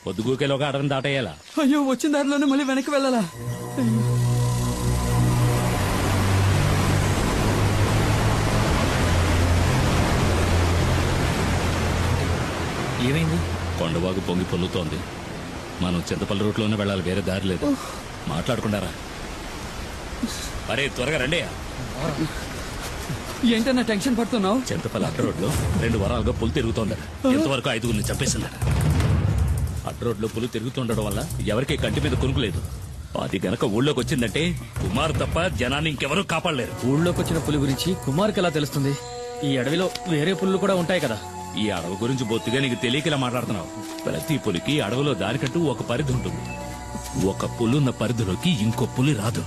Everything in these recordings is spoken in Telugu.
పొద్దుగూకేలోగా అడవిని దాటేయాలా? అయ్యో, వచ్చిన దారిలోనే మళ్ళీ వెనక్కి వెళ్ళాలా? ఏమైంది? కొండవాగు పొంగి పొల్లుతోంది. మనం చింతపల్లి రూట్లోనే వెళ్ళాలి, వేరే దారి లేదు. మాట్లాడుకుంటారా? అరే త్వరగా రండి. ఏంటన్నా టెన్షన్ పడుతున్నావు? చింతపల్లి అడ్డ రోడ్లో 2 వారాలుగా పులి తిరుగుతోందట. ఎంతవరకు 5గురిని చంపేసిందట. అడ్డ రోడ్లో పులి తిరుగుతుండడం వల్ల ఎవరికి కంటి మీద కొనుక్కులేదు. అది గనక ఊళ్ళోకి వచ్చిందంటే కుమార్ తప్ప జనాన్ని ఇంకెవరూ కాపాడలేరు. ఊళ్ళోకి వచ్చిన పులి గురించి కుమార్కి ఎలా తెలుస్తుంది? ఈ అడవిలో వేరే పులులు కూడా ఉంటాయి కదా. ఈ అడవి గురించి బొత్తిగా నీకు తెలియకలా మాట్లాడుతున్నావు. ప్రతి పులికి అడవిలో దానికంటూ ఒక పరిధి ఉంటుంది. ఒక పులున్న పరిధిలోకి ఇంకో పులి రాదు.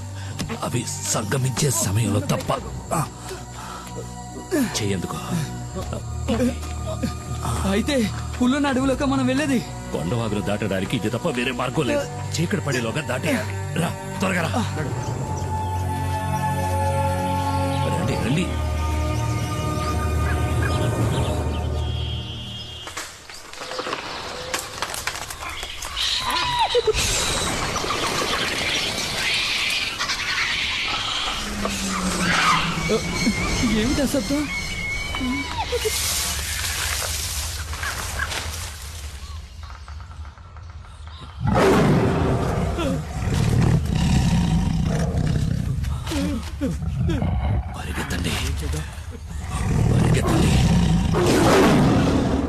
అవి సంగమించే సమయంలో తప్ప చెయ్యందుకో. అయితే పుల్లున్న అడవిలోకి మనం వెళ్ళేది? కొండవాగులు దాటడానికి ఇది తప్ప వేరే మార్గం లేదు. చీకటి పడేలోగా దాటేయాలి. రా, త్వరగా రా. రండి రండి. ఏమిటా శబ్దం? పరిగెత్తండి, పరిగెత్తండి,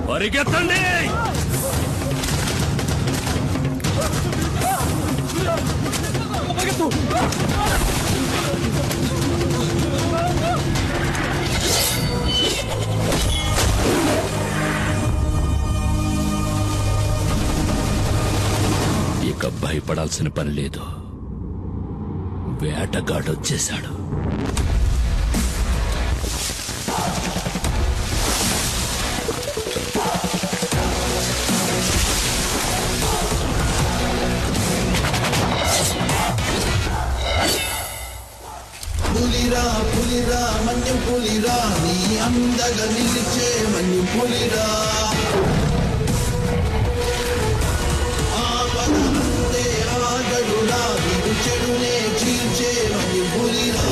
పరిగెత్తండి. ఇక భయపడాల్సిన పని లేదు. వేటగాడొచ్చేశాడు. పులిరా పులిరా మన్యం పులిరా, నీ అందగా నిలిచే మన్యం పులిరా. ఆపదంతే ఆగడురా, నీకు చెడునే చీల్చే మన్యం పులిరా.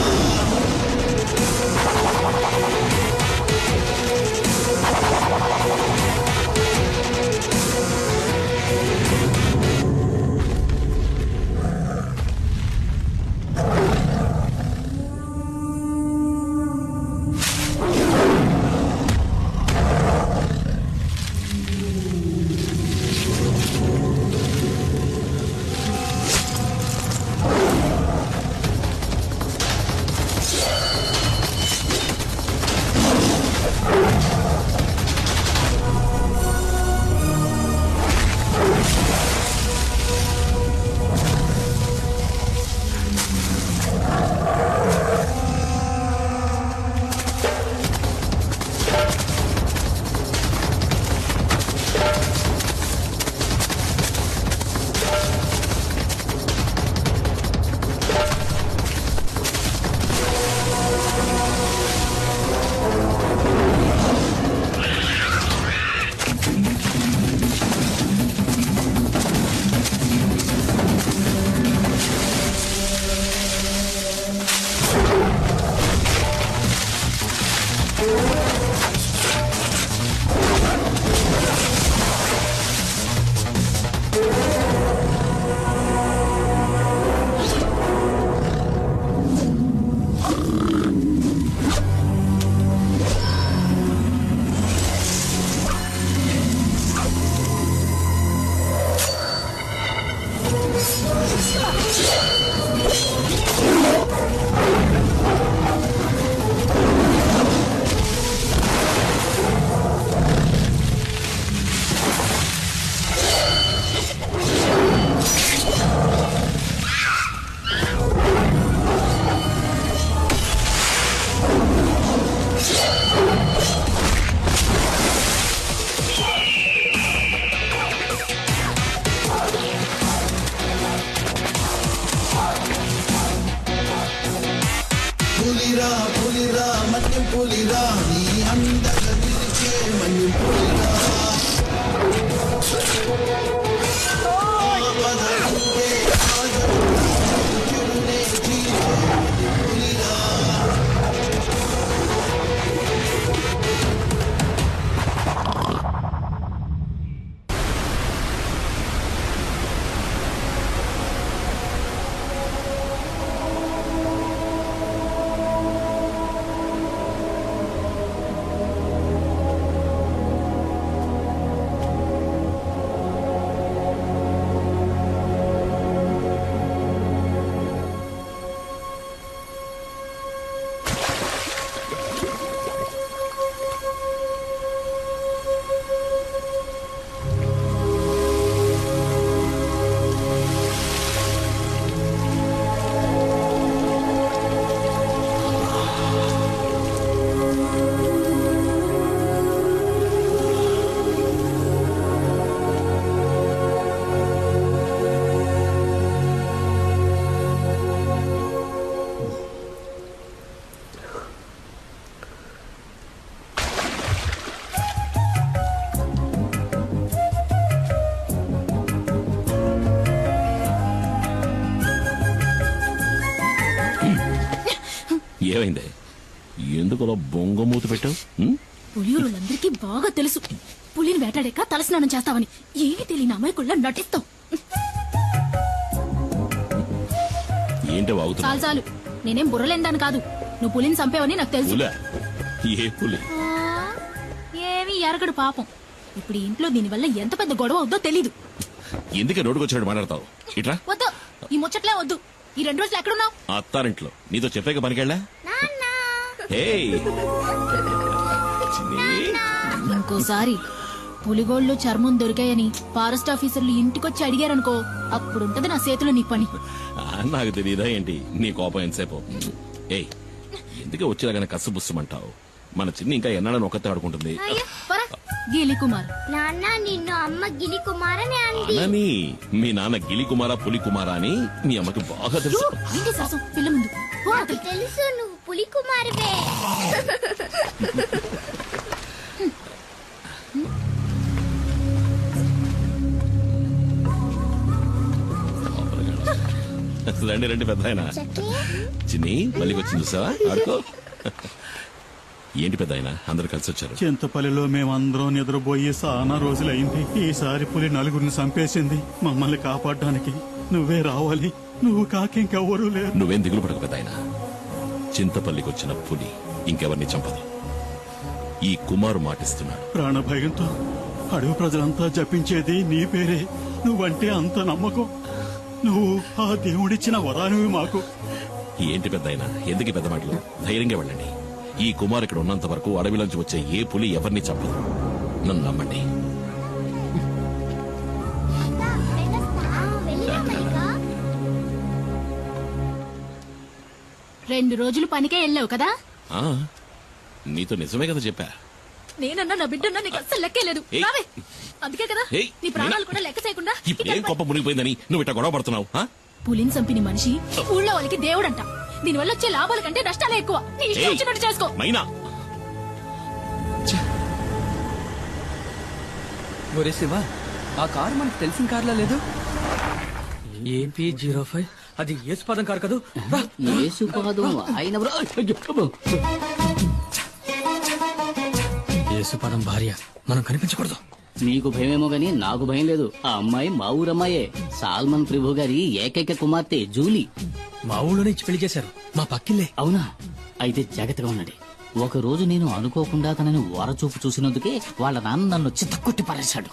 పులిరా పులిరా మన్యం పులిరా, నీ అందగా నిలిచే మన్యం పులిరా. ఏమైంది? ఎందుకు అలా బొంగమూతి పెట్టావు? పులియూరులందరికీ బాగా తెలుసు పులిని వేటాడాక తలస్నానం చేస్తావని. ఏమీ తెలియని అమాయకుళ్ళ నటిస్తావు. ఏంటో వాగుతున్నా? చాలు చాలు, నేనేం బుర్రలేందాను కాదు. నువ్వు పులిని చంపేవని నాకు తెలుసు. పులా? ఏ పులి? ఏమీ ఎరగడు పాపం. ఇప్పుడు ఈ ఇంట్లో దీనివల్ల ఎంత పెద్ద గొడవ అవుద్దో తెలీదు. ఎందుకే నోటుకొచ్చాడు మాట్లాడతావు? ఇట్రా. వద్దు, ఈ ముచ్చట్లే వద్దు. ఈ 2 రోజులు ఎక్కడున్నావు? అత్తారింట్లో నీతో చెప్పాక పనికెళ్ళా? ఏయ్, చిన్ని. ఇంకోసారి పులిగోళ్ళు చర్మం దొరికాయని ఫారెస్ట్ ఆఫీసర్లు ఇంటికొచ్చి అడిగారనుకో, అప్పుడుంటది నా చేతిలో నీ పని. నాకు తెలియదా ఏంటి నీ కోపం ఎంతసేపు? ఏయ్, ఎందుకే వచ్చేలాగానే కసు బుస్సమంటావు? మన చిన్ని ఇంకా ఎన్నాడని ఒక్కతే ఆడుకుంటుంది. గీలి కుమార్. నాన్న నిన్ను అమ్మ గిలి కుమారని అంది. అనని మీ నాన్న గిలి కుమారా పులి కుమారా అని మీ అమ్మకి బాగా తెలుసు. ఏంటి శాసం పిల్ల ముందు? పో నాకు అక్కడికి. తెలుసు నువ్వు పులి కుమారువే. రండి రండి పెద్ద ఆయన. చిన్ని మళ్ళీ వచ్చింది చూసావా? ఆడుకో. ఏంటి పెద్ద ఆయన అందరు కలిసి వచ్చారు? చింతపల్లిలో మేమందరం నిద్రపోయి చాలా రోజులైంది. ఈసారి పులి 4 చంపేసింది. మమ్మల్ని కాపాడడానికి నువ్వే రావాలి. నువ్వు కాకింకెవ్వరూ లేరు. నువ్వేం దిగులు పడక పెద్ద ఆయన. చింతపల్లికి వచ్చిన పులి ఇంకెవరిని చంపదు. ఈ కుమారు మాటిస్తున్నాడు. ప్రాణభయంతో అడవి ప్రజలంతా జపించేది నీ పేరే. నువ్వంటే అంత నమ్మకం. నువ్వు ఆ దేవుడిచ్చిన వరానివి మాకు. ఏంటి పెద్ద ఆయన ఎందుకు పెద్ద మాటలు? ధైర్యంగా వెళ్ళండి. ఈ కుమార్ ఇక్కడ ఉన్నంత వరకు అడవిలోంచి వచ్చే ఏ పులి ఎవరిని చంపదు. నన్ను నమ్మండి. వెళ్ళినా 2 రోజులు పనికే వెళ్ళావు కదా? ఆ, నీతో నిజమే కదా చెప్పా. నేనన్నా నా బిడ్డన్నా నీకు అస్సలు లెక్కే లేదు. ఏయ్. రావే. అందుకే కదా ఏయ్. నీ ప్రాణాలు కూడా లెక్క చేయకుండా ఇప్పుడు ఏం కొప్ప మునిగిపోయిందని నువ్వు ఇట్లా గొడవ పడుతున్నావు? ఆ? పులిని చంపిన మనిషి ఊళ్ళో వాళ్ళకి దేవుడంట. దీనివల్ల వచ్చే లాభాల కంటే నష్టాలే ఎక్కువ. నీ ఇష్టం ఏయ్, వచ్చినట్టు చేసుకో. మైనా. ఒరే శివ, ఆ కారు మనకు తెలిసిన కార్లా లేదు. AP05 అది యేసుపాదం కారు కదూ. యేసుపాదం భార్య మనం కనిపించకూడదు. నీకు భయమేమో గాని నాకు భయం లేదు. ఆ అమ్మాయి మా ఊరమ్మాయే. సాల్మన్ ప్రభు గారి ఏకైక కుమార్తె జూలీ. మా ఊళ్ళోనే ఇచ్చి పెళ్లి చేశారు. మా పక్కిల్లే. అవునా? అయితే జాగ్రత్తగా ఉండండి. ఒక రోజు నేను అనుకోకుండా తనని వరచూపు చూసినందుకే వాళ్ళ నాన్న నన్ను చిత్తకొట్టి పారేశాడు.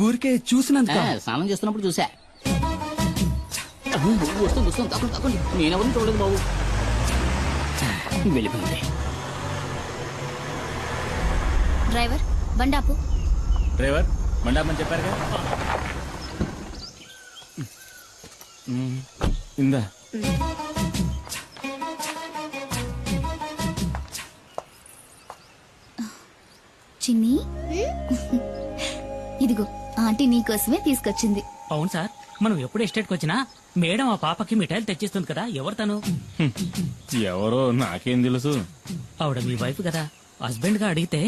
ఊరికే చూసినందుక? స్నానం చేస్తున్నప్పుడు చూసా. వస్తుంది వస్తుంది, తప్పండి తప్పండి. నేనెవరిని చూడలేదు బాబు. వెళ్ళిపోయింది. డ్రైవర్ బండాపు. డ్రైవర్ మండాపని చెప్పారుగా. ఇందా చిన్ని ఇదిగో ఆంటీ నీకోసమే తీసుకొచ్చింది. అవును సార్, మనం ఎప్పుడు ఎస్టేట్కి వచ్చినా మేడం ఆ పాపకి మిఠాయిలు తెచ్చిస్తుంది కదా. ఎవరు తను? ఎవరో నాకేం తెలుసు. ఆవిడ మీ వైఫ్ కదా. హస్బెండ్ గా అడిగితే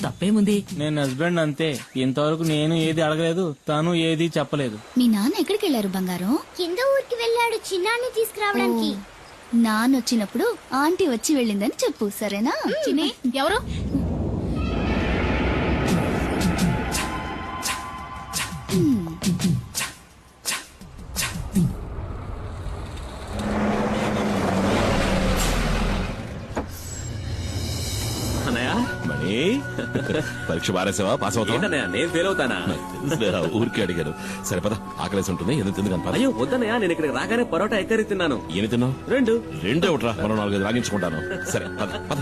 తప్పేముంది? నేను హస్బెండ్ అంతే. ఇంతవరకు నేను ఏది అడగలేదు, తను ఏది చెప్పలేదు. మీ నాన్న ఎక్కడికి వెళ్ళారు బంగారం? కింద ఊరికి వెళ్ళాడు చిన్నాన్ని తీసుకురావడానికి. నాన్న వచ్చినప్పుడు ఆంటీ వచ్చి వెళ్ళిందని చెప్పు, సరేనా? చిన్ని ఎవరు? అన్నయ్య మణి, పరీక్ష బారేసావా? పాస్ అవుతావా? ఏంటన్నయ్య నేను ఫెయిల్ అవుతానా? తెలుసులేరా, ఊరికే అడిగారు. సరే పద, ఆకలేసి ఉంటుంది. ఏదో తింది కనపడ. అయ్యో వద్దన్నయ్య, నేను ఇక్కడికి రాగానే పరోటా ఎక్కరి తిన్నాను. ఏమి తిన్నావు? 2 రెండే ఒకట్రా, మరో 4-5 రాగించుకుంటాను. సరే పద పద.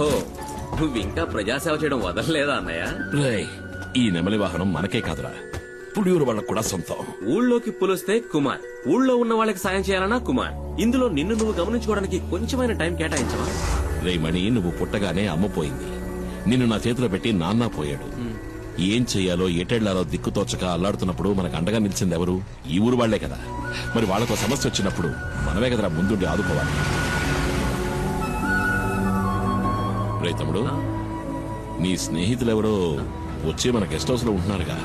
ఓ, నువ్వు ఇంకా ప్రజాసేవ చేయడం వదలలేదా అన్నయ్య? రేయ్, ఈ నెమలి వాహనం మనకే కాదురా, పుడియూరు వాళ్ళకు కూడా సొంతం. ఊళ్ళోకి పులిస్తే కుమార్, ఊళ్ళో ఉన్న వాళ్ళకి సాయం చేయాలన్నా కుమార్. ఇందులో నిన్ను నువ్వు గమనించుకోవడానికి కొంచెమైన టైం కేటాయించవా? రేయ్ మణి, నువ్వు పుట్టగానే అమ్మ పోయింది. నిన్ను నా చేతిలో పెట్టి నాన్న పోయాడు. ఏం చెయ్యాలో ఎటెళ్లాలో దిక్కుతోచక అల్లాడుతున్నప్పుడు మనకు అండగా నిలిచింది ఎవరు? ఈ ఊరు వాళ్లే కదా. మరి వాళ్ళతో సమస్య వచ్చినప్పుడు మనమే కదరా ముందుండి ఆదుకోవాలి. రే తమ్ముడు, నీ స్నేహితులెవరో వచ్చి మన గెస్ట్ హౌస్ లో ఉంటున్నారుగా.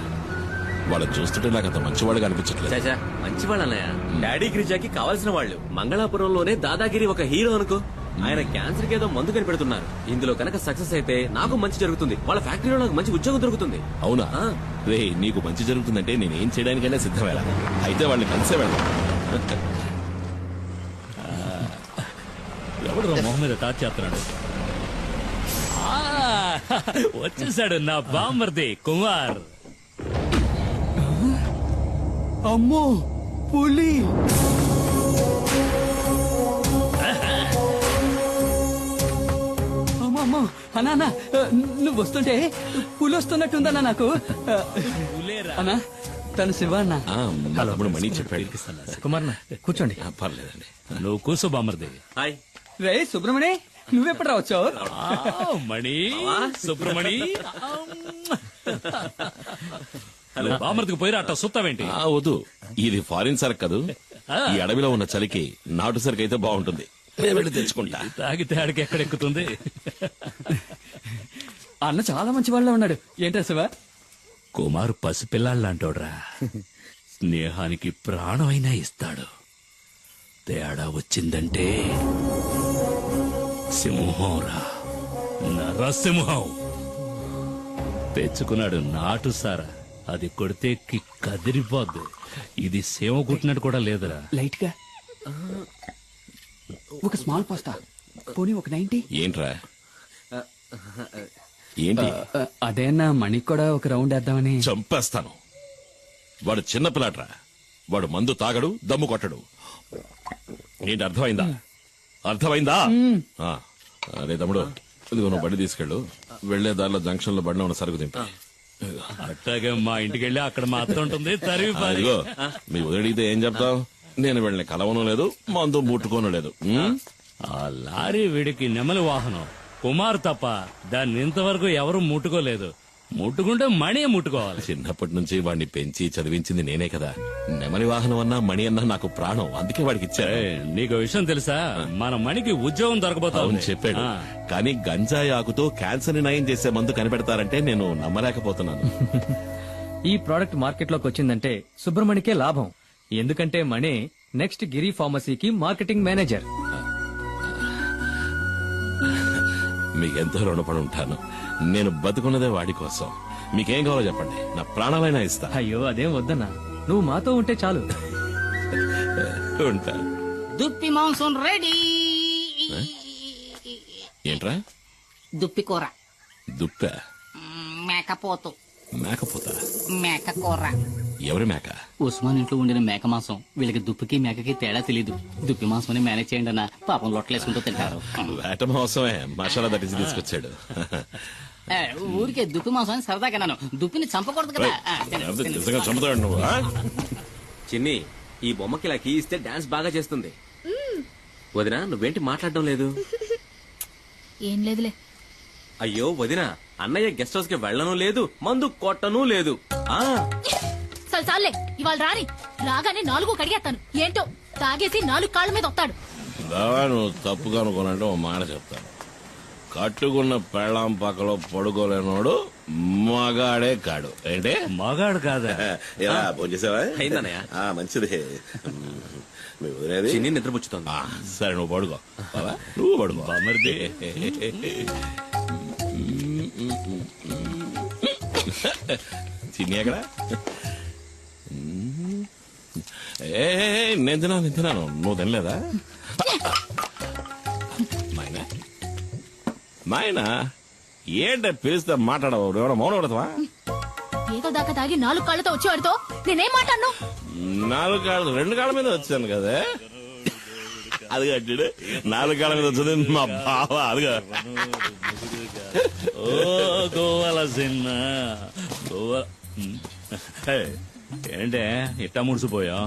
వాళ్ళని చూస్తుంటే నాకు అంత మంచివాడుగా అనిపించట్లేదు. చాచా మంచి వాళ్ళు అన్నయ్య. డాడీ గిరిజాకి కావాల్సిన వాళ్ళు. మంగళాపురంలోనే దాదాగిరి ఒక హీరో అనుకో. ఆయన క్యాన్సర్ కి ఏదో మందు కనిపెడుతున్నారు. ఇందులో కనుక సక్సెస్ అయితే నాకు మంచి జరుగుతుంది. వాళ్ళ ఫ్యాక్టరీలో నాకు మంచి ఉద్యోగం దొరుకుతుంది. అవునా? రే, నీకు మంచి జరుగుతుందంటే నేనేం చేయడానికైనా సిద్ధమేలా. అయితే వాళ్ళని కలిసే వెళ్దాం. ఎవడు మొహం మీద టాచ్ చేస్తున్నాడు? వచ్చేసాడు నా బామ్మర్ది కుమార్. అమ్మో పులి! అమ్మో అన్నా నువ్వు వస్తుంటే పులి వస్తున్నట్టుందన్నా నాకు. అన్నా తను శివ అన్న. మా తమ్ముడు మణి చెప్పాడు. కుమార్ కూర్చోండి. పర్లేదండి. నువ్వు కూర్చో బామ్మర్ది. హాయ్ రే సుబ్రమణి, నువ్వెప్పుడు రావచ్చావు? మణి సుబ్రమణి బామ్మర్దికి పోయిరా అట్ట సుత్తావేంటి? వద్దు, ఇది ఫారిన్ సరుకు కాదు. ఈ అడవిలో ఉన్న చలికి నాటు సరుకు అయితే బాగుంటుంది. నేను వెళ్ళి తెచ్చుకుంటా. తాగితే ఆడికి ఎక్కడెక్కుతుంది? అన్న చాలా మంచి వాళ్ళ ఉన్నాడు. ఏంటా శివ? కుమార్ పసిపిల్లాళ్ళంటోడ్రా. స్నేహానికి ప్రాణమైనా ఇస్తాడు. తేడా వచ్చిందంటే సింహంరా, నరసింహం. తెచ్చుకున్నాడు నాటు సారా. అది కొడితే కదిరిపోద్దు. ఇది సేవ కుట్టినట్టు కూడా లేదురా. లైట్ గా ఒక స్మాల్ పాస్తా పోనీ ఒక 90. ఏంట్రా ఏంటి? అదే అన్న మణికి కూడా ఒక రౌండ్ వేద్దామని. చంపేస్తాను. వాడు చిన్న పిల్లాడ్రా. వాడు మందు తాగడు, దమ్ము కొట్టడు. ఏంటి అర్థమైందా? అర్థమైందా? అరే తమ్ముడు, ఇదిగో నువ్వు బండి తీసుకెళ్ళు. వెళ్లే దారిలో జంక్షన్ లో బండి ఉన్న సరుకు తింటా. అట్టాగే మా ఇంటికి వెళ్ళి అక్కడ మా అత్త ఉంటుంది. ఇదిగో మీ వదిలిడితే ఏం చెప్తావు? నేను వెళ్ళని కలవను లేదు, మందు ముట్టుకోను లేదు. ఆ లారీ వీడికి నెమలి వాహనం. కుమార్ తప్ప దాన్ని ఇంతవరకు ఎవరు ముట్టుకోలేదు. ముట్టుకుంటే మణి ముట్టుకోవాలి. చిన్నప్పటి నుంచి వాడిని పెంచి చదివించింది నేనే కదా. నెమలి వాహనం అన్నా మణి అన్నా నాకు ప్రాణం. అందుకే వాడికి ఇచ్చా. నీకు విషయం తెలుసా? మన మణికి ఉద్యోగం దొరకబోతావు చెప్పాడు. కానీ గంజాయి ఆకుతో క్యాన్సర్ ని నయం చేసే మందు కనిపెడతారంటే నేను నమ్మలేకపోతున్నాను. ఈ ప్రోడక్ట్ మార్కెట్ లోకి వచ్చిందంటే సుబ్రమణికే లాభం. ఎందుకంటే మణి నెక్స్ట్ గిరి ఫార్మసీకి మార్కెటింగ్ మేనేజర్. మీకెంతో రుణపడి ఉంటాను. నేను బతుకున్నదే వాడి కోసం. మీకేం కావాలో చెప్పండి, నా ప్రాణాలైనా ఇస్తా. అయ్యో అదేం వద్దన్నా, నువ్వు మాతో ఉంటే చాలు. ఉంటా. దుప్పి మాంసం రెడీ. ఏంట్రా? దుప్పి కూర. దుప్ప? మేకపోతు. మేకపోతా? మేక కూర. ఎవరి మేక? ఉస్మాన్ ఇంట్లో ఉండిన మేక మాంసం. వీళ్ళకి దుప్పికి మేకకి తేడా తెలీదు. దుప్పి మాంసం మేనేజ్ చేయండి అన్న. పాపం లొట్టలేసుకుంటూ తింటారు. వేట మాంసమే మసాలా దట్టించి తీసుకొచ్చాడు. ఊరికే దుప్పి మాంసం అని సరదాగా అన్నాను. దుప్పిని చంపకూడదు కదా. నిజంగా చంపుతాడు నువ్వు. చిన్ని, ఈ బొమ్మకి ఇలా కీ ఇస్తే డాన్స్ బాగా చేస్తుంది. వదినా నువ్వేంటి మాట్లాడడం లేదు? ఏం లేదులే. అయ్యో వదినా, అన్నయ్య గెస్ట్ హౌస్ కి వెళ్ళను లేదు, మందు కొట్టను లేదు. చాలే, ఇవాళ రాని. రాగానే 4 కడిగేస్తాను. ఏంటో తాగేసి 4 కాళ్ళ మీద వస్తాడు. నువ్వు తప్పుగా అనుకోనంటే ఓ మాట చెప్తాను. కట్టుకున్న పెళ్ళాం పక్కలో పడుకోలేనోడు మగాడే కాడు. ఏంటి? మగాడు కాదా? ఇలా భోంచేసావా? అయిందన్నయ్య. మంచిది. చిన్ని నిద్రపుచ్చుతోంది. సరే నువ్వు పడుకో. నువ్వు పడుకో. బామ్మర్ది చిన్ని ఎక్కడ? నేను తిన్నాను. నువ్వు తినలేదా? నాయనా ఏంట పిలిస్తే మాట్లాడవు? ఎవడో మౌనం పడతావా? ఏదో దాకా తాగి 4 కాళ్ళతో వచ్చేవాడితో నేనేం మాట్లాడను? 4 కాళ్ళు 2 కాళ్ళ మీద వచ్చాను కదా. అది కట్టాడు. 4 కాళ్ళ మీద వచ్చింది మా బావ. అదిగా ఓ గోవాల సిన్న గోవా. ఏంటే ఇట్టా ముడిసిపోయా?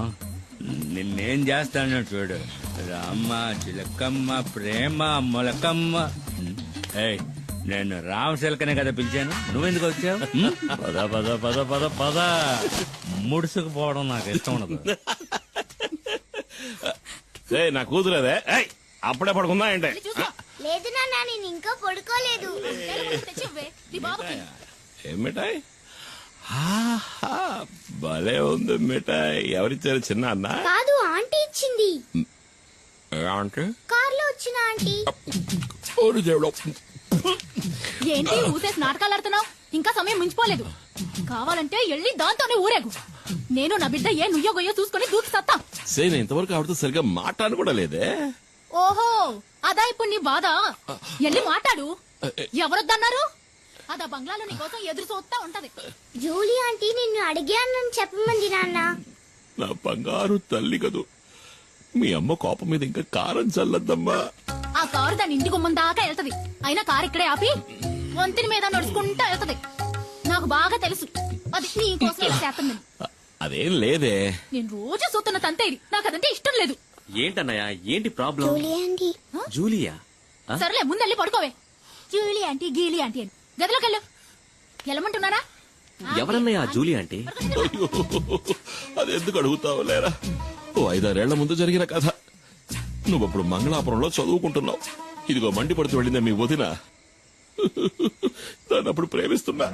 నిన్నేం చేస్తాను చూడు. రామ్మ చిలకమ్మ ప్రేమ మొలకమ్మ. నేను రామశిలకనే కదా పిలిచాను. నువ్వెందుకు వచ్చావు? పద పద పద పద పద. ముడుసుకుపోవడం నాకు ఇష్టం ఉండదు. నా కూతురేదే. అప్పుడే పడుకుందా ఏంటే? లేదు నాన్న, నేను ఇంకా పడుకోలేదు. ఏం మిఠాయి? ఆహా, భలే ఉంది మిఠాయి. ఎవరిచ్చారు? చిన్న అన్న? కాదు, ఆంటీ ఇచ్చింది. అంటే కార్లో వచ్చిన ఆంటీ. ఏంటి ఊసేసి నాటకాలు ఆడుతున్నావు? ఇంకా సమయం మించిపోలేదు. కావాలంటే వెళ్ళి దాంతోనే ఊరేగు. నేను నా బిడ్డ ఏ నుయ్యో గొయ్యో చూసుకుని దూకి సత్తా. సేన ఇంతవరకు ఆవిడతో సరిగ్గా మాట్లాడు కూడా లేదే. ఓహో, అదా ఇప్పుడు నీ బాధ? వెళ్ళి మాట్లాడు. ఎవరొద్దన్నారు? అదా బంగ్లాలో నీ కోసం ఎదురు చూస్తా ఉంటది. జూలీ ఆంటీ నిన్ను అడిగానని చెప్పమంది నాన్న. నా బంగారు తల్లి కదూ. మీ అమ్మ కోపం మీద ఇంకా కారం చల్లద్దమ్మా. ఆ కారు దాని ఇంటి గుమ్మం దాకా వెళ్తది. అయినా కారు ఇక్కడే ఆపి వంతిని మీద నడుచుకుంటా వెళ్తది. నాకు బాగా తెలుసు అది నీ కోసం ఇలా చేస్తుందని. అదేం లేదే. నేను రోజు చూస్తున్న తంతే ఇది. నాకు అదంటే ఇష్టం లేదు. ఏంటన్నయ్య, ఏంటి ప్రాబ్లం? Julie aunty. జూలియా? ఆ? సరేలే, ముందెళ్ళి పడుకోవే. జూలీ ఆంటీ గీలీ ఆంటీ అని గదిలోకి వెళ్ళు. వెళ్ళమంటున్నారా? ఎవరన్నయ్య ఆ జూలి అంటే? అయ్యో, అది ఎందుకు అడుగుతావు లేరా? ఓ 5-6 ఏళ్ల ముందు జరిగిన కథ. నువ్వప్పుడు మంగళాపురంలో చదువుకుంటున్నావు. ఇదిగో మండిపడుతూ వెళ్ళిందే మీ వదిన. దాన్ని అప్పుడు ప్రేమిస్తున్నా.